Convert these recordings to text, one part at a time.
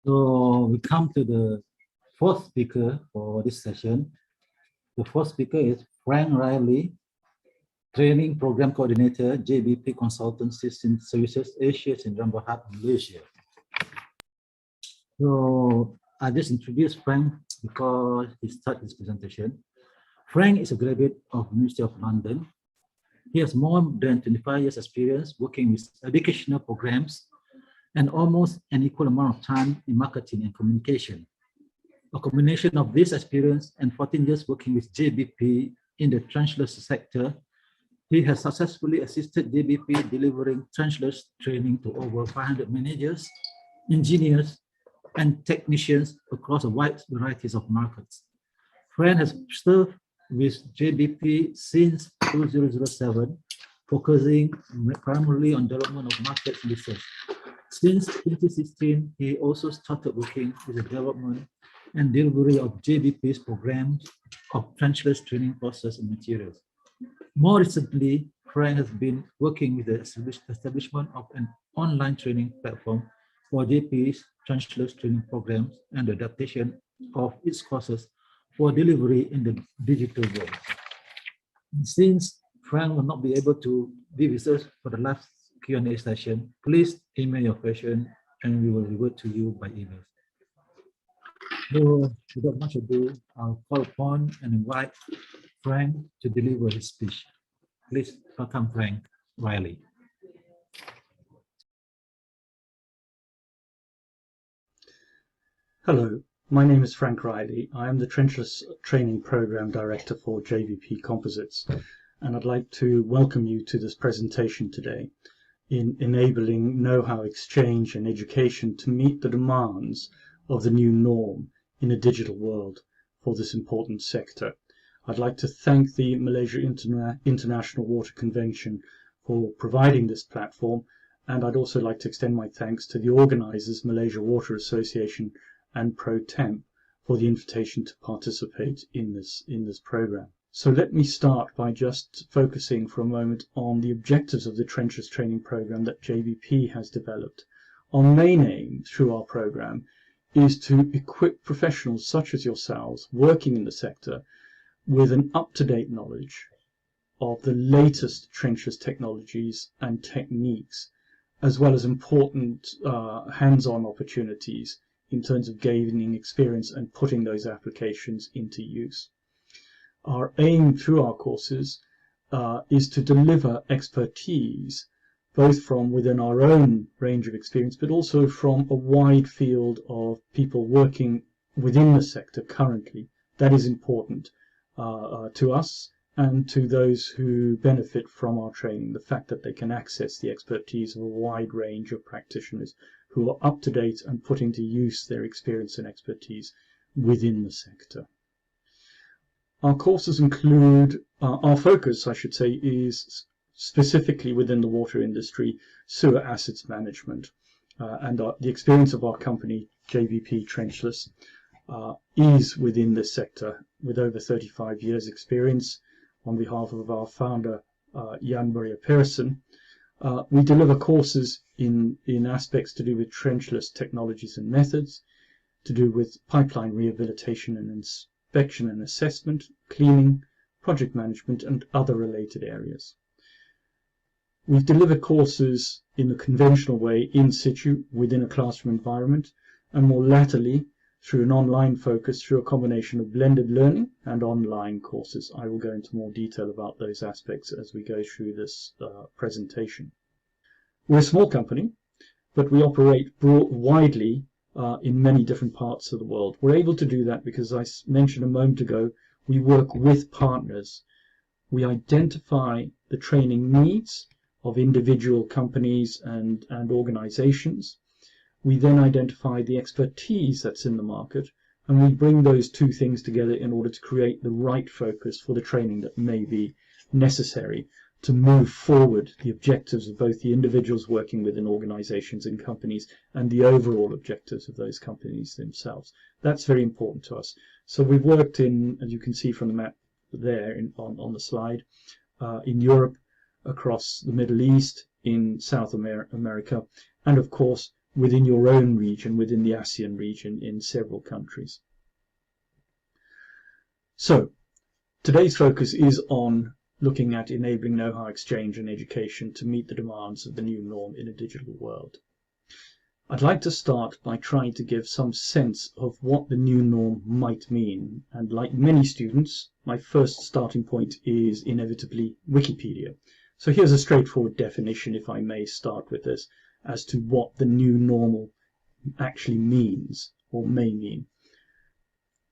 So we come to the fourth speaker for this session. The fourth speaker is Frank Reilly, Training Program Coordinator, JBP Consultancy Services Asia in Berhad, Malaysia. So I just introduced Frank because he started his presentation. Frank is a graduate of University of London. He has more than 25 years experience working with educational programs and almost an equal amount of time in marketing and communication. A combination of this experience and 14 years working with JBP in the Trenchless sector, he has successfully assisted JBP delivering Trenchless training to over 500 managers, engineers, and technicians across a wide variety of markets. Frank has served with JBP since 2007, focusing primarily on development of market research. Since 2016, he also started working with the development and delivery of JBP's programs of Trenchless training process and materials. More recently, Frank has been working with the establishment of an online training platform for JBP's Trenchless training programs and the adaptation of its courses for delivery in the digital world. Since Frank will not be able to be with us for the last Q&A session, please email your question and we will revert to you by email. So without much ado, I'll call upon and invite Frank to deliver his speech. Please welcome Frank Reilly. Hello, my name is Frank Reilly. I am the Trenchless Training Program Director for JBP Composites, and I'd like to welcome you to this presentation today in enabling know-how exchange and education to meet the demands of the new norm in a digital world for this important sector. I'd like to thank the Malaysia International Water Convention for providing this platform, and I'd also like to extend my thanks to the organisers, Malaysia Water Association and ProTemp, for the invitation to participate in this program. So let me start by just focusing for a moment on the objectives of the Trenchless training program that JBP has developed. Our main aim through our program is to equip professionals such as yourselves working in the sector with an up-to-date knowledge of the latest Trenchless technologies and techniques, as well as important hands-on opportunities in terms of gaining experience and putting those applications into use. Our aim through our courses is to deliver expertise both from within our own range of experience, but also from a wide field of people working within the sector currently. That is important to us and to those who benefit from our training, the fact that they can access the expertise of a wide range of practitioners who are up to date and putting to use their experience and expertise within the sector. Our courses include, our focus, I should say, is specifically within the water industry, sewer assets management. And the experience of our company, JBP Trenchless, is within this sector with over 35 years experience. On behalf of our founder, Jan Maria Persson, we deliver courses in aspects to do with trenchless technologies and methods, to do with pipeline rehabilitation and inspection and assessment, cleaning, project management, and other related areas. We've delivered courses in the conventional way in situ within a classroom environment, and more latterly through an online focus through a combination of blended learning and online courses. I will go into more detail about those aspects as we go through this presentation. We're a small company, but we operate widely in many different parts of the world. We're able to do that because, as I mentioned a moment ago, we work with partners. We identify the training needs of individual companies and organizations. We then identify the expertise that's in the market, and we bring those two things together in order to create the right focus for the training that may be necessary to move forward the objectives of both the individuals working within organizations and companies and the overall objectives of those companies themselves. That's very important to us. So we've worked in, as you can see from the map there on the slide, in Europe, across the Middle East, in South America, and of course within your own region, within the ASEAN region, in several countries. So today's focus is on looking at enabling know-how exchange and education to meet the demands of the new norm in a digital world. I'd like to start by trying to give some sense of what the new norm might mean, and like many students, my first starting point is inevitably Wikipedia. So here's a straightforward definition, if I may start with this, as to what the new normal actually means or may mean.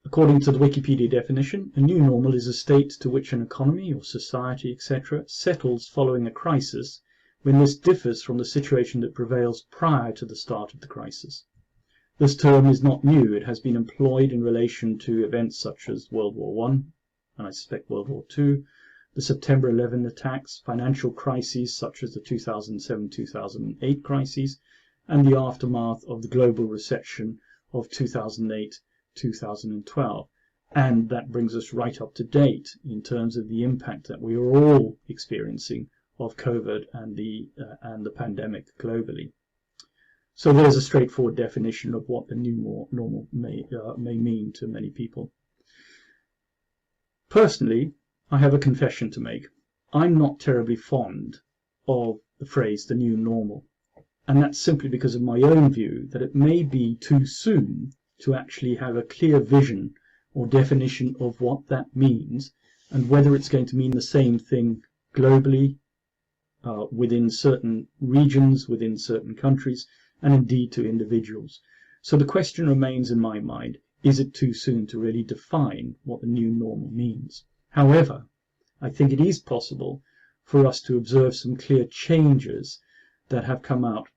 According to the Wikipedia definition, a new normal is a state to which an economy or society, etc., settles following a crisis, when this differs from the situation that prevails prior to the start of the crisis. This term is not new. It has been employed in relation to events such as World War I, and I suspect World War II, the September 11 attacks, financial crises such as the 2007-2008 crises, and the aftermath of the global recession of 2008-2012. And that brings us right up to date in terms of the impact that we are all experiencing of COVID and the pandemic globally. So there's a straightforward definition of what the new normal may mean to many people. Personally, I have a confession to make. I'm not terribly fond of the phrase the new normal, and that's simply because of my own view that it may be too soon to actually have a clear vision or definition of what that means, and whether it's going to mean the same thing globally, within certain regions, within certain countries, and indeed to individuals. So the question remains in my mind, is it too soon to really define what the new normal means? However, I think it is possible for us to observe some clear changes that have come out,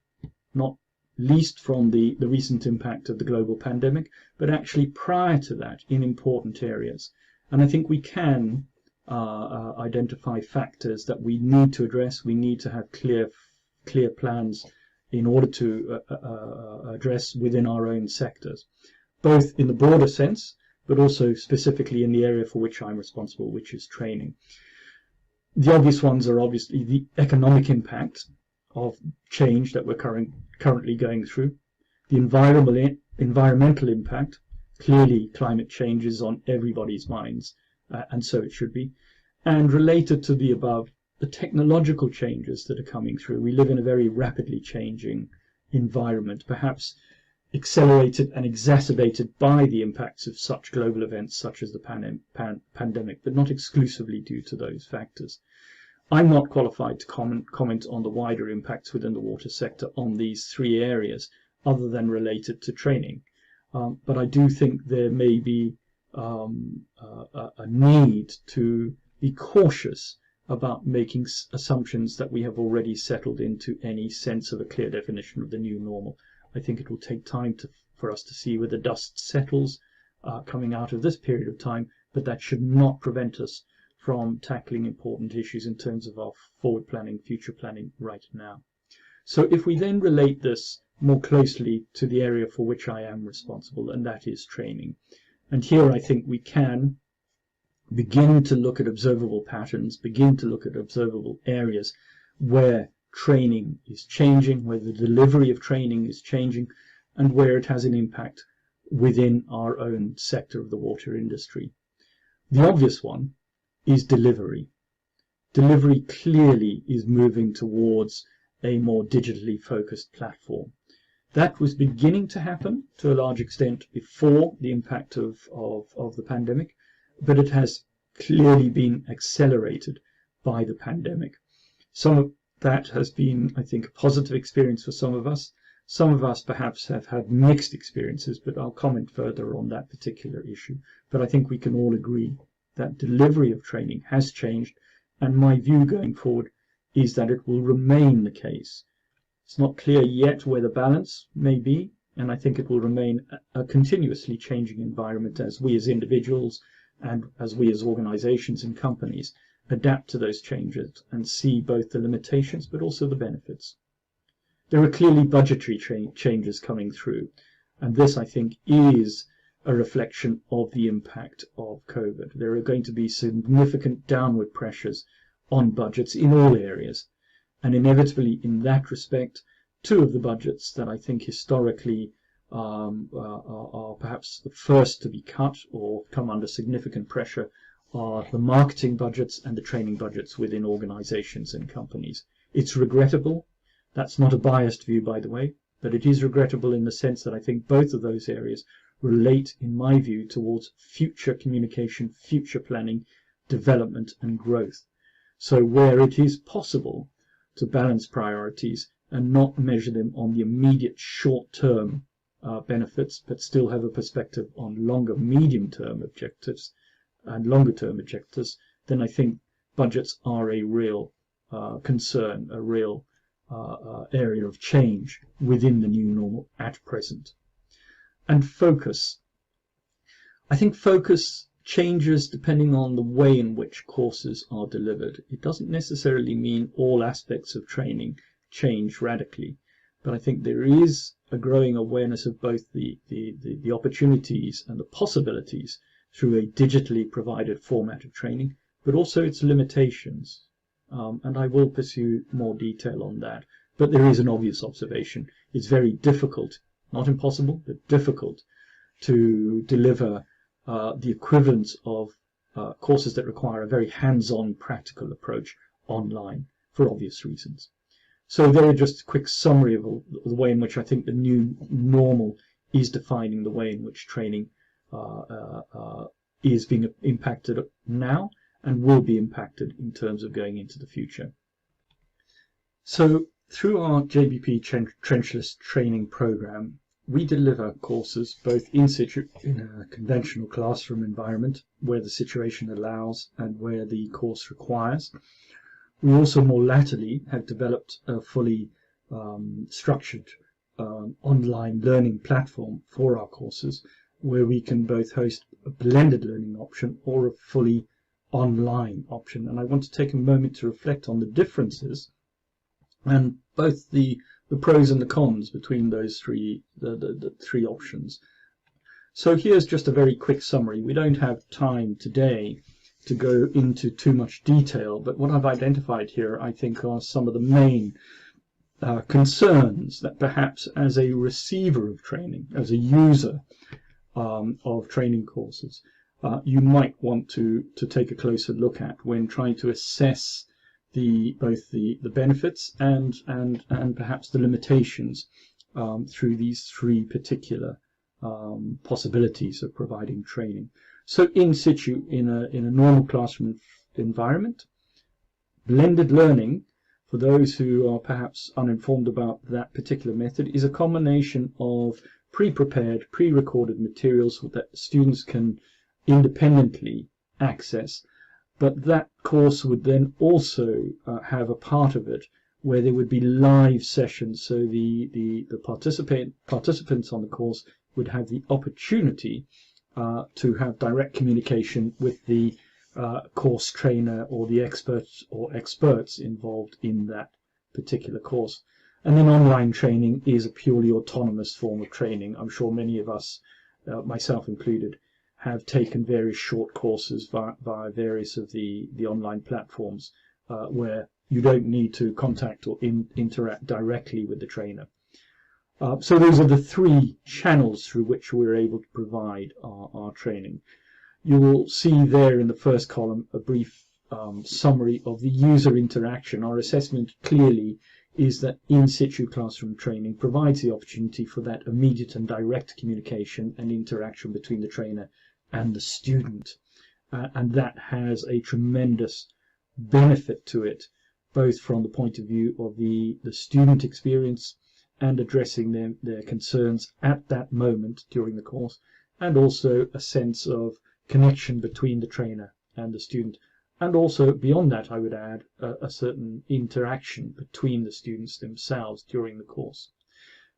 not least from the recent impact of the global pandemic, but actually prior to that in important areas. And I think we can identify factors that we need to address. We need to have clear plans in order to address within our own sectors, both in the broader sense, but also specifically in the area for which I'm responsible, which is training. The obvious ones are obviously the economic impact of change that we're currently going through, the environmental impact. Clearly, climate change is on everybody's minds, and so it should be. And related to the above, the technological changes that are coming through. We live in a very rapidly changing environment, perhaps accelerated and exacerbated by the impacts of such global events such as the pandemic, but not exclusively due to those factors. I'm not qualified to comment on the wider impacts within the water sector on these three areas, other than related to training. But I do think there may be a need to be cautious about making assumptions that we have already settled into any sense of a clear definition of the new normal. I think it will take time for us to see where the dust settles coming out of this period of time, but that should not prevent us from tackling important issues in terms of our forward planning, future planning right now. So if we then relate this more closely to the area for which I am responsible, and that is training. And here I think we can begin to look at observable patterns, begin to look at observable areas where training is changing, where the delivery of training is changing, and where it has an impact within our own sector of the water industry. The obvious one is delivery. Delivery clearly is moving towards a more digitally focused platform. That was beginning to happen to a large extent before the impact of the pandemic, but it has clearly been accelerated by the pandemic. Some of that has been, I think, a positive experience for some of us. Some of us perhaps have had mixed experiences, but I'll comment further on that particular issue. But I think we can all agree that delivery of training has changed, and my view going forward is that it will remain the case. It's not clear yet where the balance may be, and I think it will remain a continuously changing environment as we as individuals and as we as organizations and companies adapt to those changes and see both the limitations but also the benefits. There are clearly budgetary changes coming through, and this, I think, is a reflection of the impact of COVID. There are going to be significant downward pressures on budgets in all areas, and inevitably in that respect two of the budgets that I think historically are perhaps the first to be cut or come under significant pressure are the marketing budgets and the training budgets within organizations and companies. It's regrettable. That's not a biased view, by the way, but it is regrettable in the sense that I think both of those areas relate, in my view, towards future communication, future planning, development and growth. So where it is possible to balance priorities and not measure them on the immediate short-term benefits, but still have a perspective on longer medium-term objectives and longer-term objectives, then I think budgets are a real concern, a real area of change within the new normal at present. And focus. I think focus changes depending on the way in which courses are delivered. It doesn't necessarily mean all aspects of training change radically, but I think there is a growing awareness of both the opportunities and the possibilities through a digitally provided format of training, but also its limitations. And I will pursue more detail on that. But there is an obvious observation. It's very difficult, not impossible, but difficult to deliver the equivalent of courses that require a very hands-on practical approach online for obvious reasons. So there are just a quick summary of the way in which I think the new normal is defining the way in which training is being impacted now and will be impacted in terms of going into the future. So through our JBP Trenchless training program, we deliver courses both in situ in a conventional classroom environment where the situation allows and where the course requires. We also more latterly have developed a fully structured online learning platform for our courses where we can both host a blended learning option or a fully online option. And I want to take a moment to reflect on the differences and both the pros and the cons between those the three options. So here's just a very quick summary. We don't have time today to go into too much detail, but what I've identified here I think are some of the main concerns that perhaps as a receiver of training, as a user of training courses, you might want to take a closer look at when trying to assess both the benefits and perhaps the limitations through these three particular possibilities of providing training. So in situ, in a normal classroom environment, blended learning, for those who are perhaps uninformed about that particular method, is a combination of pre-prepared, pre-recorded materials that students can independently access, but that course would then also have a part of it where there would be live sessions, so the participants on the course would have the opportunity to have direct communication with the course trainer or the experts involved in that particular course. And then online training is a purely autonomous form of training. I'm sure many of us, myself included, have taken various short courses via various of the online platforms where you don't need to contact or interact directly with the trainer. So those are the three channels through which we're able to provide our training. You will see there in the first column a brief summary of the user interaction. Our assessment clearly is that in situ classroom training provides the opportunity for that immediate and direct communication and interaction between the trainer and the student. And that has a tremendous benefit to it, both from the point of view of the student experience and addressing their concerns at that moment during the course, and also a sense of connection between the trainer and the student. And also beyond that, I would add a certain interaction between the students themselves during the course.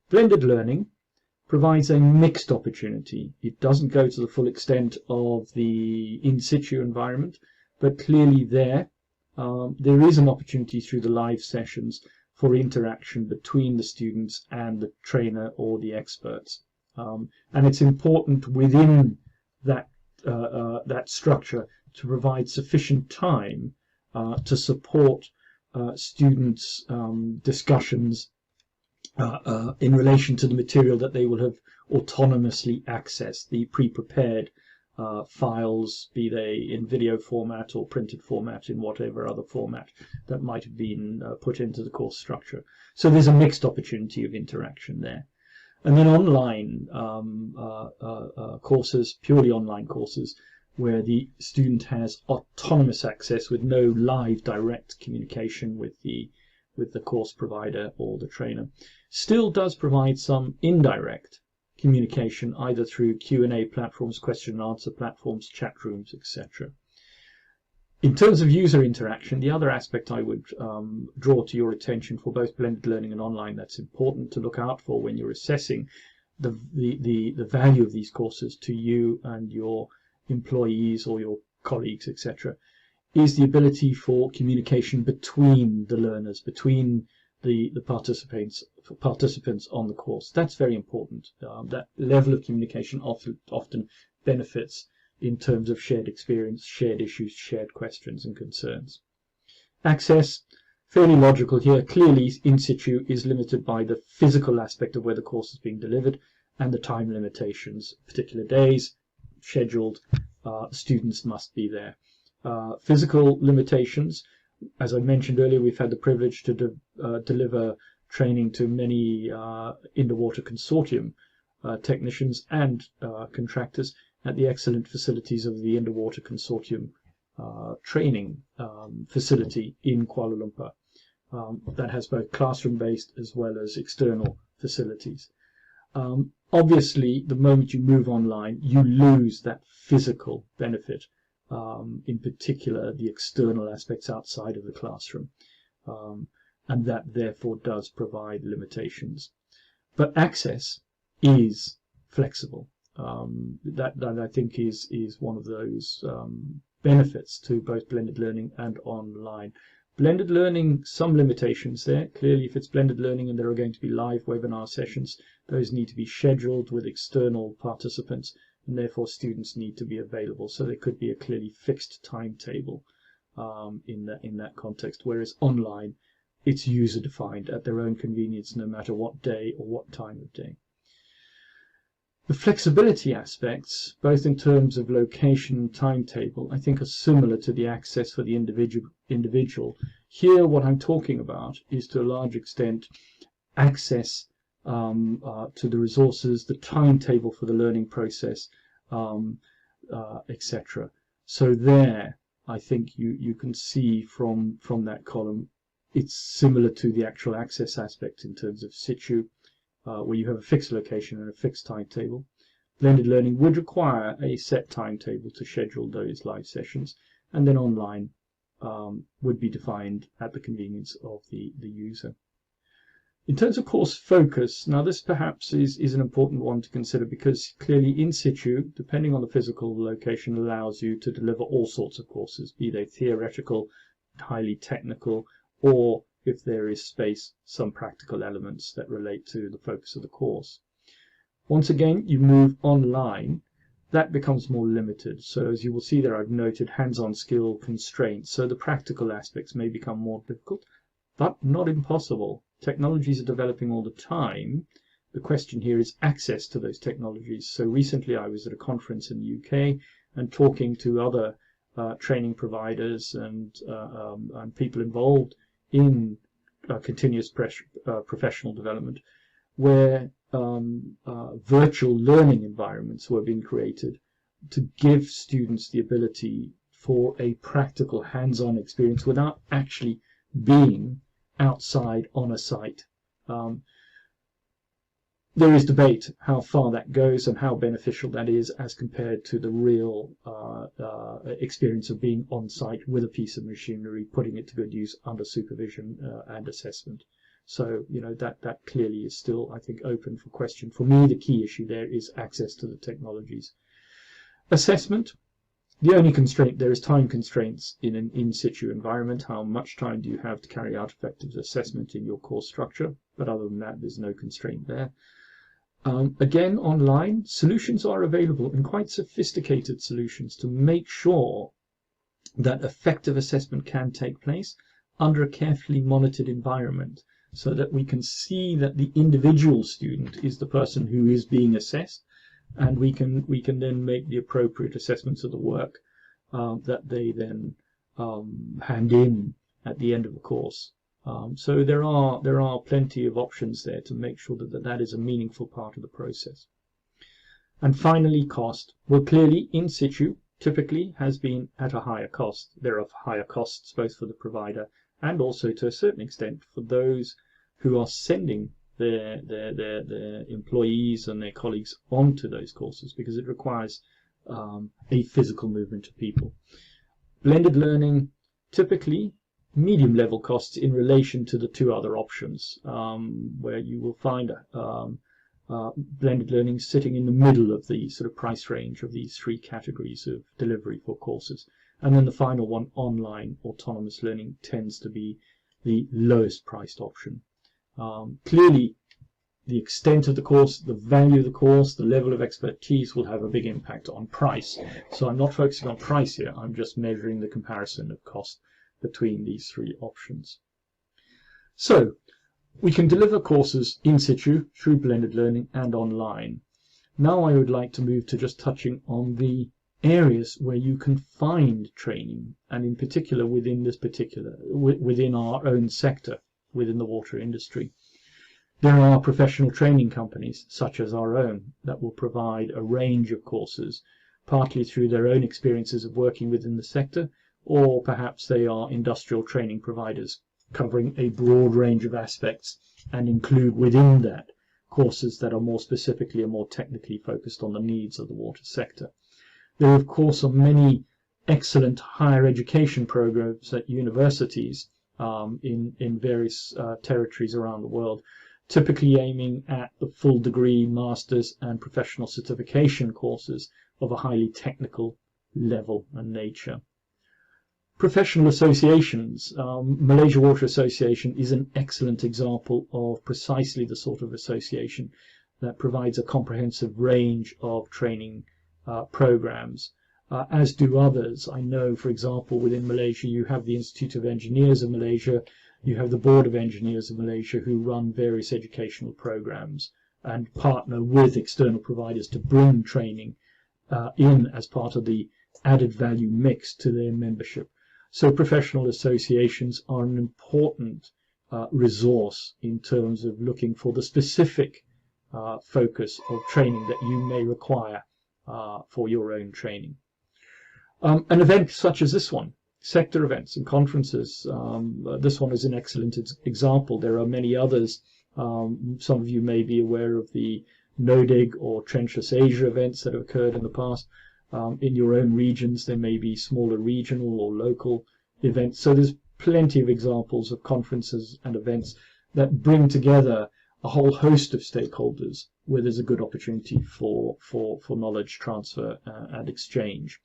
Blended learning provides a mixed opportunity. It doesn't go to the full extent of the in situ environment, but clearly there is an opportunity through the live sessions for interaction between the students and the trainer or the experts. And it's important within that structure to provide sufficient time to support students' discussions in relation to the material that they will have autonomously accessed, the pre-prepared files, be they in video format or printed format, in whatever other format that might have been put into the course structure. So there's a mixed opportunity of interaction there. And then online courses, purely online courses, where the student has autonomous access with no live direct communication with the course provider or the trainer, still does provide some indirect communication, either through Q&A platforms, question and answer platforms, chat rooms, etc. In terms of user interaction, the other aspect I would draw to your attention for both blended learning and online that's important to look out for when you're assessing the value of these courses to you and your employees or your colleagues, etc., is the ability for communication between the learners, between the participants on the course. That's very important. That level of communication often benefits in terms of shared experience, shared issues, shared questions and concerns. Access, fairly logical here. Clearly, in situ is limited by the physical aspect of where the course is being delivered and the time limitations. Particular days, scheduled, students must be there. Physical limitations, as I mentioned earlier, we've had the privilege to deliver training to many underwater consortium technicians and contractors at the excellent facilities of the Underwater Consortium training facility in Kuala Lumpur. That has both classroom-based as well as external facilities. Obviously, the moment you move online, you lose that physical benefit, in particular the external aspects outside of the classroom, and that therefore does provide limitations. But access is flexible. That I think is one of those benefits to both blended learning and online. Blended learning, some limitations there. Clearly, if it's blended learning and there are going to be live webinar sessions, those need to be scheduled with external participants, and therefore students need to be available. So there could be a clearly fixed timetable in that context, whereas online, it's user-defined at their own convenience, no matter what day or what time of day. The flexibility aspects, both in terms of location and timetable, I think are similar to the access for the individual. Here, what I'm talking about is to a large extent access to the resources, the timetable for the learning process, etc. So there, I think you can see from that column, it's similar to the actual access aspect in terms of situ, where you have a fixed location and a fixed timetable. Blended learning would require a set timetable to schedule those live sessions, and then online would be defined at the convenience of the user. In terms of course focus, now this perhaps is an important one to consider, because clearly in situ, depending on the physical location, allows you to deliver all sorts of courses, be they theoretical, highly technical, or if there is space, some practical elements that relate to the focus of the course. Once again, you move online, that becomes more limited. So as you will see there, I've noted hands-on skill constraints. So the practical aspects may become more difficult, but not impossible. Technologies are developing all the time. The question here is access to those technologies. So recently I was at a conference in the UK and talking to other training providers and people involved in continuous professional development, where virtual learning environments were being created to give students the ability for a practical hands-on experience without actually being outside on a site. There is debate how far that goes and how beneficial that is as compared to the real experience of being on site with a piece of machinery, putting it to good use under supervision and assessment. So, you know, that clearly is still, I think, open for question. For me, the key issue there is access to the technologies. Assessment, the only constraint there is time constraints in an in-situ environment. How much time do you have to carry out effective assessment in your course structure? But other than that, there's no constraint there. Again, online, solutions are available, and quite sophisticated solutions, to make sure that effective assessment can take place under a carefully monitored environment. so that we can see that the individual student is the person who is being assessed, and we can then make the appropriate assessments of the work that they then hand in at the end of the course. So there are plenty of options there to make sure that is a meaningful part of the process. And finally, cost. Well, clearly, in situ typically has been at a higher cost. There are higher costs both for the provider and also to a certain extent for those who are sending their employees and their colleagues onto those courses, because it requires a physical movement of people. Blended learning, typically medium level costs in relation to the two other options, where you will find blended learning sitting in the middle of the sort of price range of these three categories of delivery for courses. And then the final one, online autonomous learning, tends to be the lowest priced option. Clearly, the extent of the course, the value of the course, the level of expertise will have a big impact on price. So I'm not focusing on price here, I'm just measuring the comparison of cost between these three options. So we can deliver courses in situ through blended learning and online. Now I would like to move to just touching on the areas where you can find training, and in particular within our own sector, within the water industry. There are professional training companies such as our own that will provide a range of courses, partly through their own experiences of working within the sector, or perhaps they are industrial training providers covering a broad range of aspects and include within that courses that are more specifically and more technically focused on the needs of the water sector. There, of course, are many excellent higher education programs at universities in various territories around the world, typically aiming at the full degree, master's and professional certification courses of a highly technical level and nature. Professional associations, Malaysia Water Association is an excellent example of precisely the sort of association that provides a comprehensive range of training programs, as do others. I know, for example, within Malaysia you have the Institute of Engineers of Malaysia, you have the Board of Engineers of Malaysia, who run various educational programs and partner with external providers to bring training in as part of the added value mix to their membership. So professional associations are an important resource in terms of looking for the specific focus of training that you may require for your own training. An event such as this one, sector events and conferences, this one is an excellent example. There are many others. Some of you may be aware of the NODEG or Trenchless Asia events that have occurred in the past. In your own regions, there may be smaller regional or local events. So there's plenty of examples of conferences and events that bring together a whole host of stakeholders where there's a good opportunity for knowledge transfer and exchange.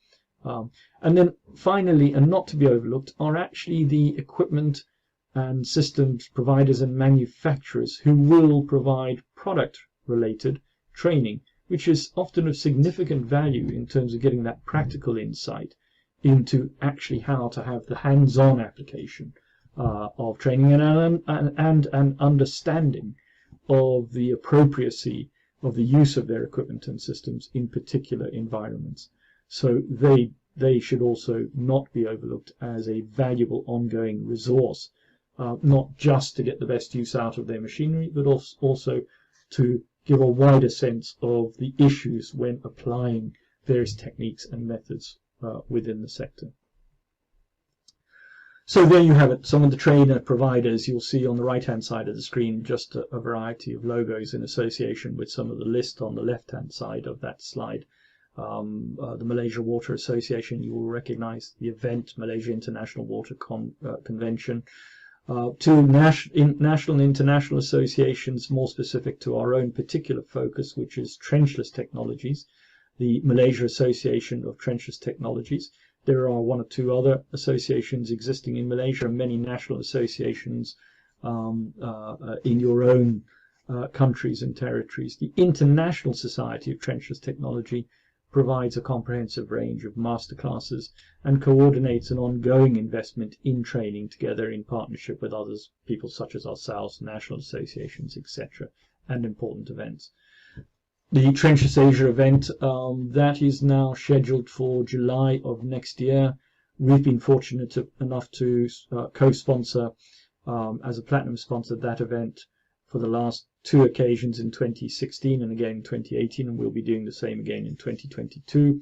And then finally, and not to be overlooked, are actually the equipment and systems providers and manufacturers who will provide product-related training, which is often of significant value in terms of getting that practical insight into actually how to have the hands-on application of training and an understanding of the appropriacy of the use of their equipment and systems in particular environments. So they should also not be overlooked as a valuable ongoing resource, not just to get the best use out of their machinery, but also to give a wider sense of the issues when applying various techniques and methods within the sector. So there you have it, some of the trainer providers. You'll see on the right-hand side of the screen just a variety of logos in association with some of the list on the left-hand side of that slide. The Malaysia Water Association, you will recognize the event, Malaysia International Water Convention. To national and international associations more specific to our own particular focus, which is trenchless technologies, the Malaysia Association of Trenchless Technologies. There are one or two other associations existing in Malaysia and many national associations in your own countries and territories. The International Society of Trenchless Technology provides a comprehensive range of masterclasses and coordinates an ongoing investment in training together in partnership with others, people such as ourselves, national associations, etc., and important events. The Trenchless Asia event, that is now scheduled for July of next year. We've been fortunate enough to co-sponsor as a platinum sponsor that event for the last 2 occasions in 2016 and again in 2018, and we'll be doing the same again in 2022,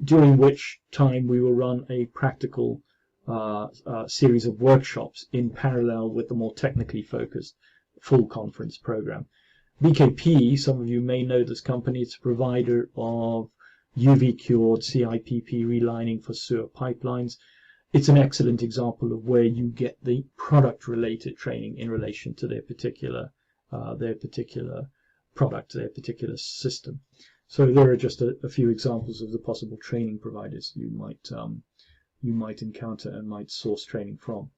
during which time we will run a practical series of workshops in parallel with the more technically focused full conference program. BKP, some of you may know this company, it's a provider of UV cured CIPP relining for sewer pipelines. It's an excellent example of where you get the product related training in relation to their particular product, their particular system. So there are just a few examples of the possible training providers you might encounter and might source training from.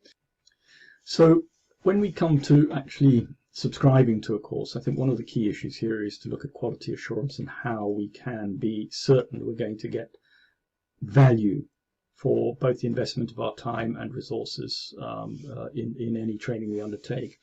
So when we come to actually subscribing to a course, I think one of the key issues here is to look at quality assurance and how we can be certain we're going to get value for both the investment of our time and resources in any training we undertake.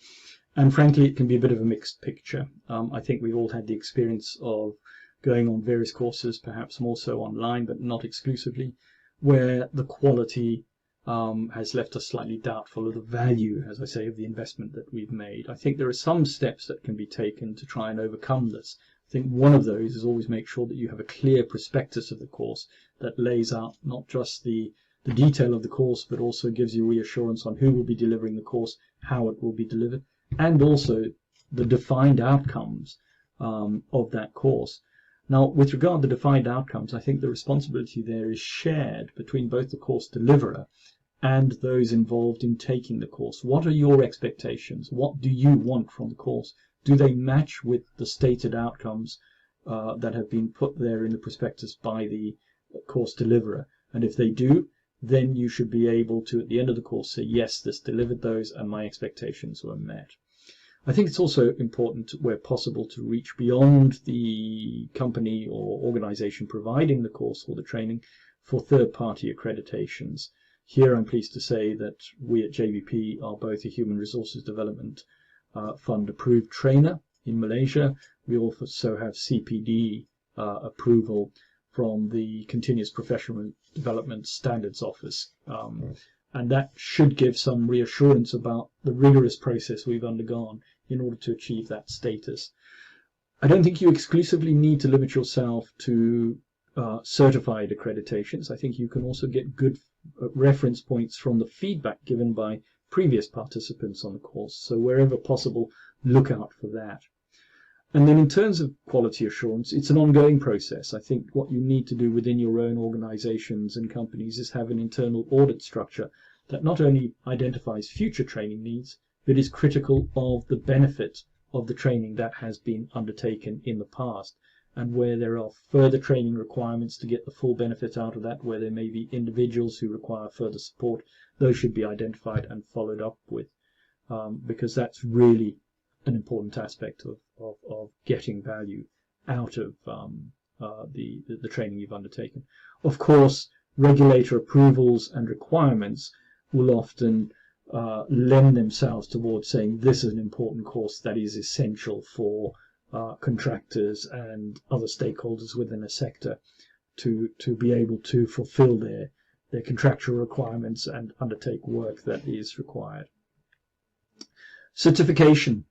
And frankly, it can be a bit of a mixed picture. I think we've all had the experience of going on various courses, perhaps more so online, but not exclusively, where the quality has left us slightly doubtful of the value, as I say, of the investment that we've made. I think there are some steps that can be taken to try and overcome this. I think one of those is always make sure that you have a clear prospectus of the course that lays out not just the detail of the course, but also gives you reassurance on who will be delivering the course, how it will be delivered, and also the defined outcomes of that course. Now, with regard to defined outcomes, I think the responsibility there is shared between both the course deliverer and those involved in taking the course. What are your expectations? What do you want from the course? Do they match with the stated outcomes that have been put there in the prospectus by the course deliverer? And if they do, then you should be able to, at the end of the course, say, yes, this delivered those and my expectations were met. I think it's also important, where possible, to reach beyond the company or organization providing the course or the training for third-party accreditations. Here I'm pleased to say that we at JVP are both a Human Resources Development Fund approved trainer in Malaysia. We also have CPD approval from the Continuous Professional Development Standards Office. And that should give some reassurance about the rigorous process we've undergone in order to achieve that status. I don't think you exclusively need to limit yourself to certified accreditations. I think you can also get good reference points from the feedback given by previous participants on the course. So wherever possible, look out for that. And then in terms of quality assurance, it's an ongoing process. I think what you need to do within your own organizations and companies is have an internal audit structure that not only identifies future training needs, but is critical of the benefit of the training that has been undertaken in the past. And where there are further training requirements to get the full benefit out of that, where there may be individuals who require further support, those should be identified and followed up with, because that's really an important aspect of getting value out of the training you've undertaken. Of course, regulator approvals and requirements will often lend themselves towards saying this is an important course that is essential for contractors and other stakeholders within a sector to be able to fulfill their contractual requirements and undertake work that is required. Certification.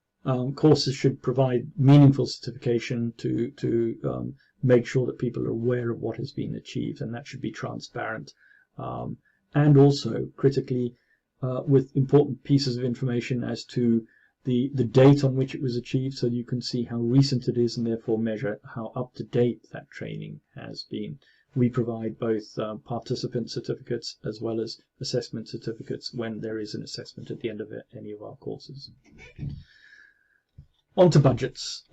Courses should provide meaningful certification to make sure that people are aware of what has been achieved, and that should be transparent. And also, critically, with important pieces of information as to the date on which it was achieved, so you can see how recent it is and therefore measure how up-to-date that training has been. We provide both participant certificates as well as assessment certificates when there is an assessment at the end of any of our courses. On to budgets.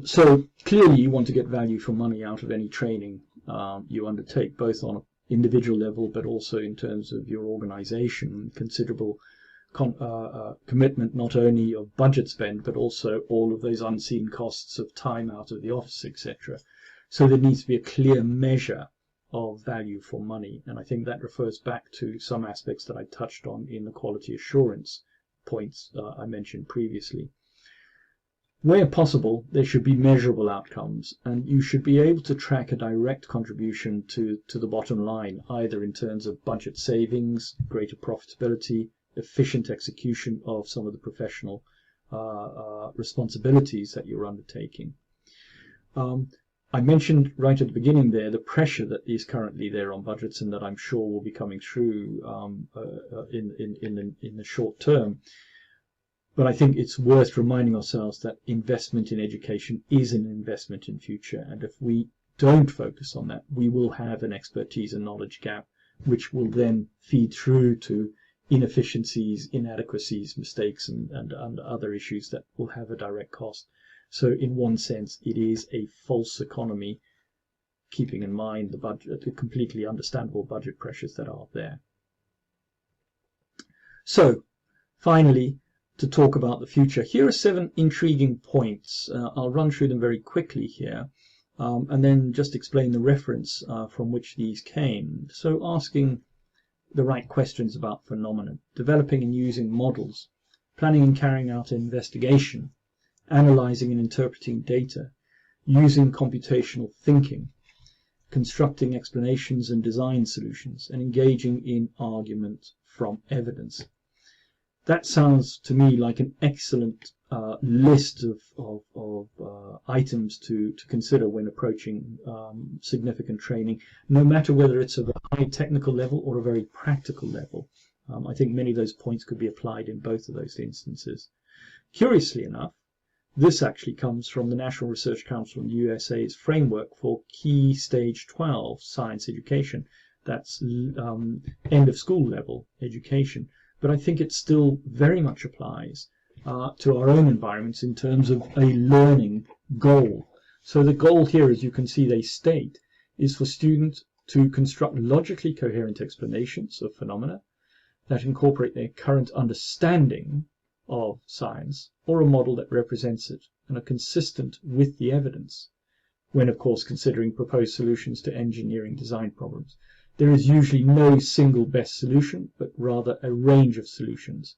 So clearly you want to get value for money out of any training you undertake, both on an individual level but also in terms of your organization. Considerable commitment not only of budget spend but also all of those unseen costs of time out of the office, etc. So there needs to be a clear measure of value for money. And I think that refers back to some aspects that I touched on in the quality assurance points I mentioned previously. Where possible, there should be measurable outcomes, and you should be able to track a direct contribution to the bottom line, either in terms of budget savings, greater profitability, efficient execution of some of the professional responsibilities that you're undertaking. I mentioned right at the beginning there the pressure that is currently there on budgets, and that I'm sure will be coming through in the short term. But I think it's worth reminding ourselves that investment in education is an investment in future, and if we don't focus on that, we will have an expertise and knowledge gap, which will then feed through to inefficiencies, inadequacies, mistakes, and other issues that will have a direct cost. So in one sense, it is a false economy, keeping in mind the completely understandable budget pressures that are there. So finally, to talk about the future, here are 7 intriguing points. I'll run through them very quickly here, and then just explain the reference from which these came. So asking the right questions about phenomena, developing and using models, planning and carrying out an investigation, analyzing and interpreting data, using computational thinking, constructing explanations and design solutions, and engaging in argument from evidence. That sounds to me like an excellent list of items to consider when approaching significant training, no matter whether it's of a high technical level or a very practical level. I think many of those points could be applied in both of those instances. Curiously enough, this actually comes from the National Research Council in the USA's framework for Key Stage 12 science education. That's end of school level education. But I think it still very much applies to our own environments in terms of a learning goal. So the goal here, as you can see they state, is for students to construct logically coherent explanations of phenomena that incorporate their current understanding of science or a model that represents it and are consistent with the evidence, when of course considering proposed solutions to engineering design problems. There is usually no single best solution, but rather a range of solutions.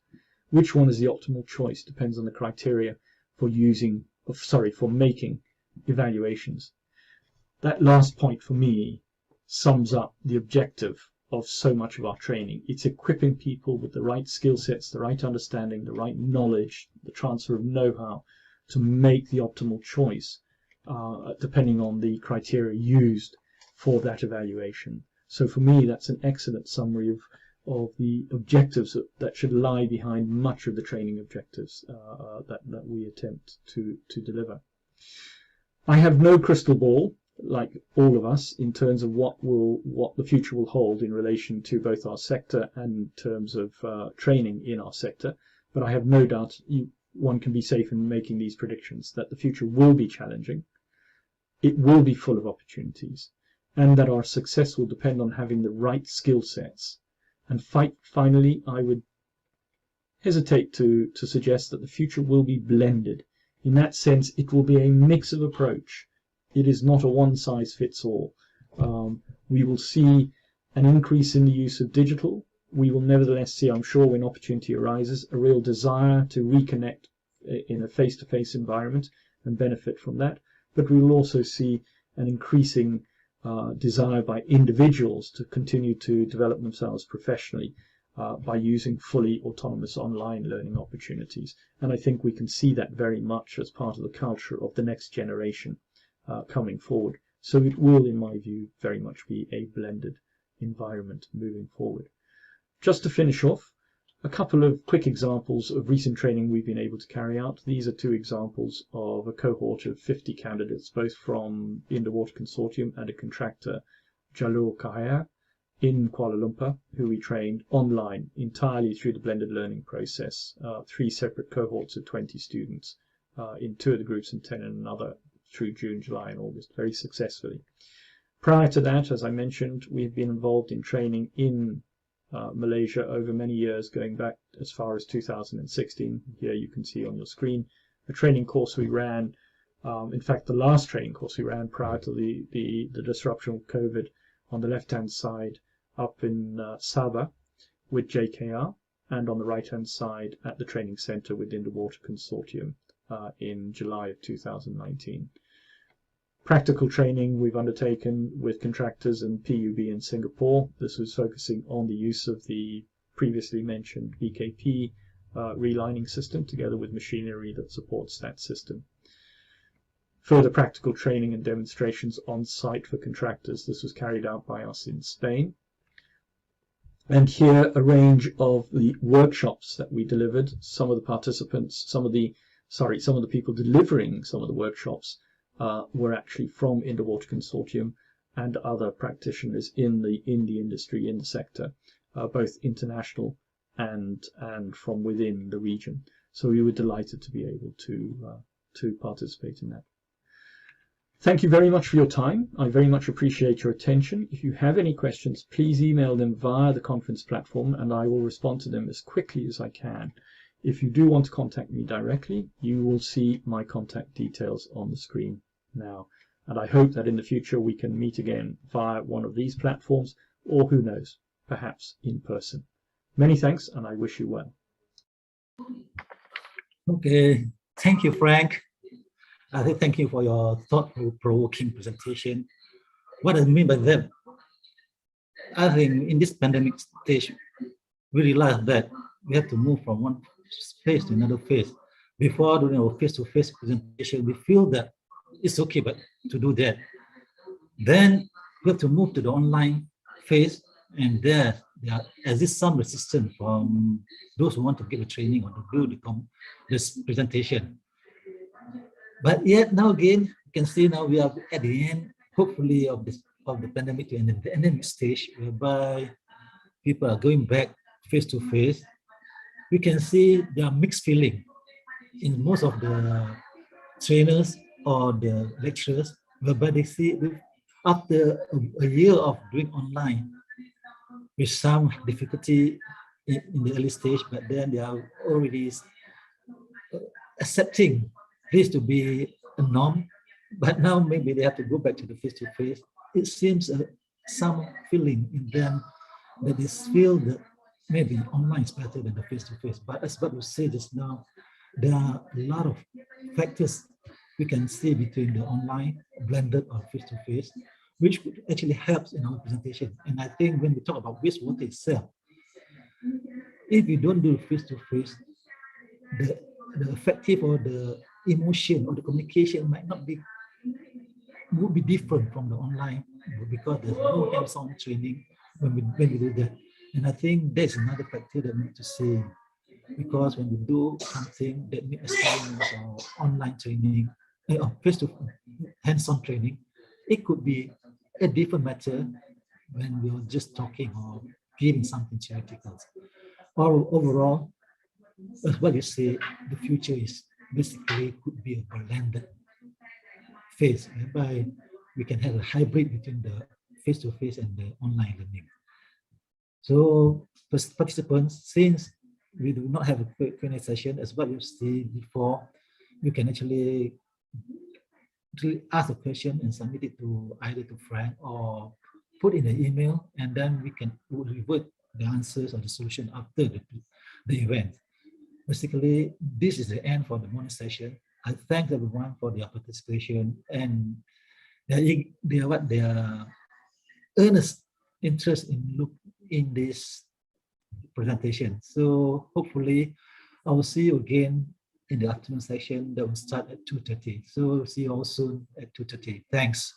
Which one is the optimal choice depends on the criteria for making evaluations. That last point for me sums up the objective of so much of our training. It's equipping people with the right skill sets, the right understanding, the right knowledge, the transfer of know-how to make the optimal choice, depending on the criteria used for that evaluation. So for me, that's an excellent summary of the objectives that should lie behind much of the training objectives that we attempt to deliver. I have no crystal ball, like all of us, in terms of what the future will hold in relation to both our sector and in terms of training in our sector, but I have no doubt one can be safe in making these predictions that the future will be challenging, it will be full of opportunities, and that our success will depend on having the right skill sets. And finally, I would hesitate to suggest that the future will be blended. In that sense, it will be a mix of approach. It is not a one-size-fits-all. We will see an increase in the use of digital. We will nevertheless see, I'm sure, when opportunity arises, a real desire to reconnect in a face-to-face environment and benefit from that. But we will also see an increasing desire by individuals to continue to develop themselves professionally by using fully autonomous online learning opportunities. And I think we can see that very much as part of the culture of the next generation coming forward. So it will, in my view, very much be a blended environment moving forward. Just to finish off, a couple of quick examples of recent training we've been able to carry out. These are 2 examples of a cohort of 50 candidates, both from the Underwater Consortium and a contractor, Jalur Kahir, in Kuala Lumpur, who we trained online entirely through the blended learning process. 3 separate cohorts of 20 students in 2 of the groups and 10 in another through June, July and August, very successfully. Prior to that, as I mentioned, we've been involved in training in Malaysia over many years, going back as far as 2016. Here you can see on your screen a training course we ran In fact, the last training course we ran prior to the disruption of COVID on the left-hand side up in Sabah with JKR, and on the right-hand side at the training centre with the Underwater Consortium in July of 2019. Practical training we've undertaken with contractors and PUB in Singapore. This was focusing on the use of the previously mentioned BKP relining system together with machinery that supports that system. Further practical training and demonstrations on site for contractors. This was carried out by us in Spain. And here a range of the workshops that we delivered. Some of the participants, some of the people delivering some of the workshops were actually from Underwater Consortium and other practitioners in the industry, in the sector, both international and from within the region. So we were delighted to be able to participate in that. Thank you very much for your time. I very much appreciate your attention. If you have any questions, please email them via the conference platform and I will respond to them as quickly as I can. If you do want to contact me directly, you will see my contact details on the screen now. And I hope that in the future we can meet again via one of these platforms, or who knows, perhaps in person. Many thanks, and I wish you well. Okay, thank you, Frank. I think thank you for your thought-provoking presentation. What I mean by that, I think in this pandemic stage, we realize that we have to move from one phase to another phase. Before doing our face-to-face presentation, we feel that it's okay, but to do that, then we have to move to the online phase, and there exists some resistance from those who want to give a training or to do this presentation. But yet now again, you can see now we are at the end, hopefully, of the pandemic, to the endemic stage, whereby people are going back face to face. We can see there are mixed feelings in most of the trainers or the lecturers, whereby they see after a year of doing online, with some difficulty in the early stage, but then they are already accepting this to be a norm, but now maybe they have to go back to the face-to-face. It seems some feeling in them that they feel that maybe online is better than the face-to-face. But as what we said just now, there are a lot of factors we can see between the online, blended, or face-to-face, which actually helps in our presentation. And I think when we talk about wastewater itself, if you don't do face-to-face, the effective or the emotion or the communication would be different from the online, because there's no hands-on training when we do that. And I think that's another factor that we need to see, because when we do something that needs experience or online training or face-to-face hands-on training, it could be a different matter when we're just talking or giving something theoretical. Or overall, as what you say, the future is basically could be a blended phase, whereby we can have a hybrid between the face-to-face and the online learning. So participants, since we do not have a Q&A session, as what you see before, you can actually ask a question and submit it to either to Frank or put in the email, and then we can revert the answers or the solution after the event. Basically, this is the end for the morning session. I thank everyone for their participation and their earnest interest in this presentation. So hopefully, I will see you again in the afternoon session that will start at 2:30. So see you all soon at 2:30. Thanks.